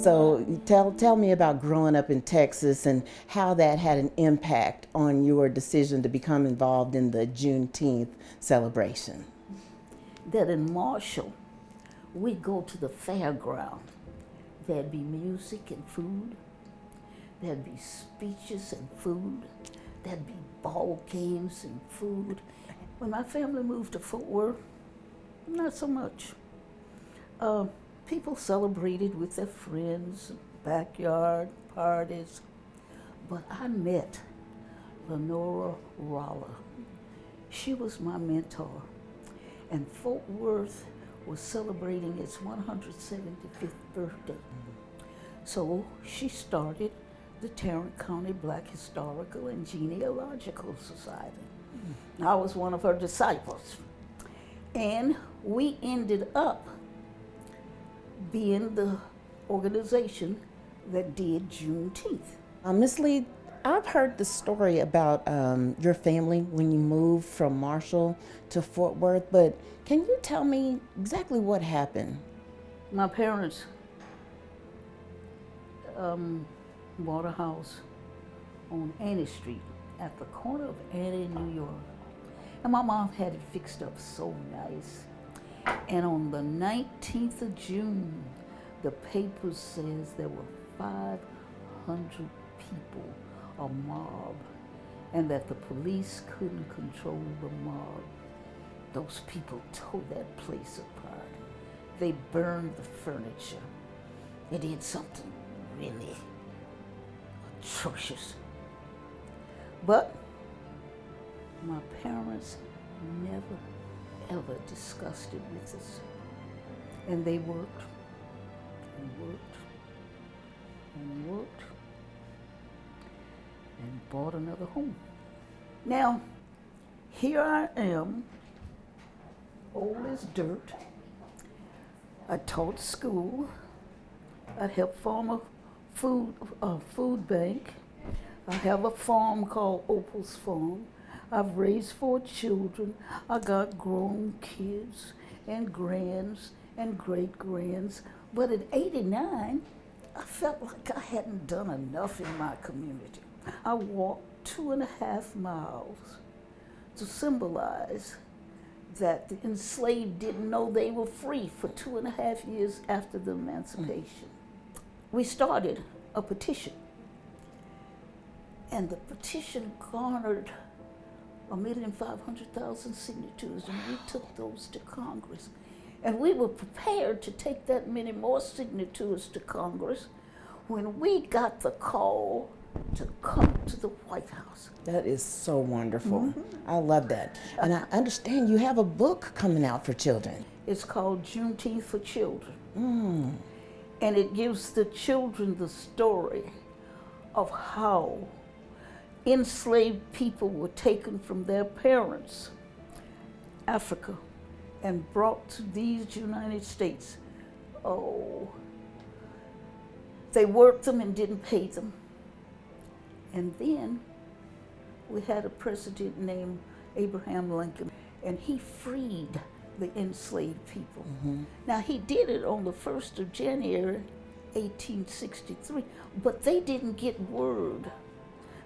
So tell me about growing up in Texas and how that had an impact on your decision to become involved in the Juneteenth celebration. That in Marshall, we go to the fairground. There'd be music and food. There'd be speeches and food. There'd be ball games and food. When my family moved to Fort Worth, not so much. People celebrated with their friends, backyard parties. But I met Lenora Roller. She was my mentor. And Fort Worth was celebrating its 175th birthday. So she started the Tarrant County Black Historical and Genealogical Society. I was one of her disciples. And we ended up being the organization that did Juneteenth. Miss Lee, I've heard the story about your family when you moved from Marshall to Fort Worth, but can you tell me exactly what happened? My parents bought a house on Annie Street at the corner of Annie, New York. And my mom had it fixed up so nice. And on the 19th of June, the paper says there were 500 people, a mob, and that the police couldn't control the mob. Those people tore that place apart. They burned the furniture. They did something really atrocious. But my parents never, ever discussed it with us. And they worked and worked and worked and bought another home. Now, here I am, old as dirt. I taught school. I helped farm a food bank. I have a farm called Opal's Farm. I've raised 4 children. I got grown kids and grands and great-grands. But at 89, I felt like I hadn't done enough in my community. I walked 2.5 miles to symbolize that the enslaved didn't know they were free for 2.5 years after the emancipation. We started a petition, and the petition garnered 1,500,000 signatures, and we took those to Congress. And we were prepared to take that many more signatures to Congress when we got the call to come to the White House. That is so wonderful. I love that. And I understand you have a book coming out for children. It's called Juneteenth for Children. And it gives the children the story of how enslaved people were taken from their parents, Africa, and brought to these United States. Oh, they worked them and didn't pay them. And then we had a president named Abraham Lincoln, and he freed the enslaved people. Now, he did it on the 1st of January, 1863, but they didn't get word.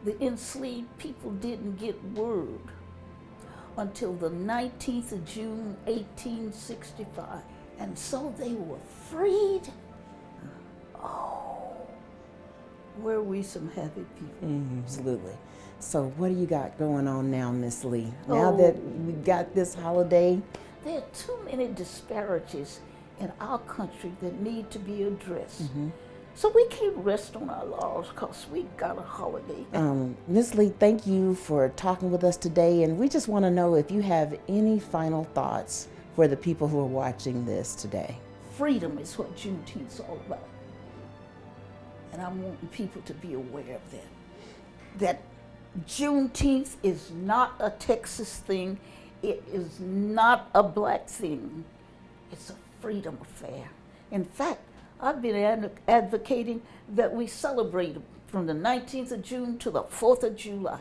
The enslaved people didn't get word until the 19th of June, 1865. And so they were freed. Oh, were we some happy people. Absolutely. So what do you got going on now, Miss Lee? Now that we got this holiday? There are too many disparities in our country that need to be addressed. So we can't rest on our laurels because we got a holiday. Miss Lee, thank you for talking with us today, and we just want to know if you have any final thoughts for the people who are watching this today. Freedom is what Juneteenth's all about. And I want people to be aware of that. That Juneteenth is not a Texas thing. It is not a black thing. It's a freedom affair. In fact, I've been advocating that we celebrate from the 19th of June to the 4th of July.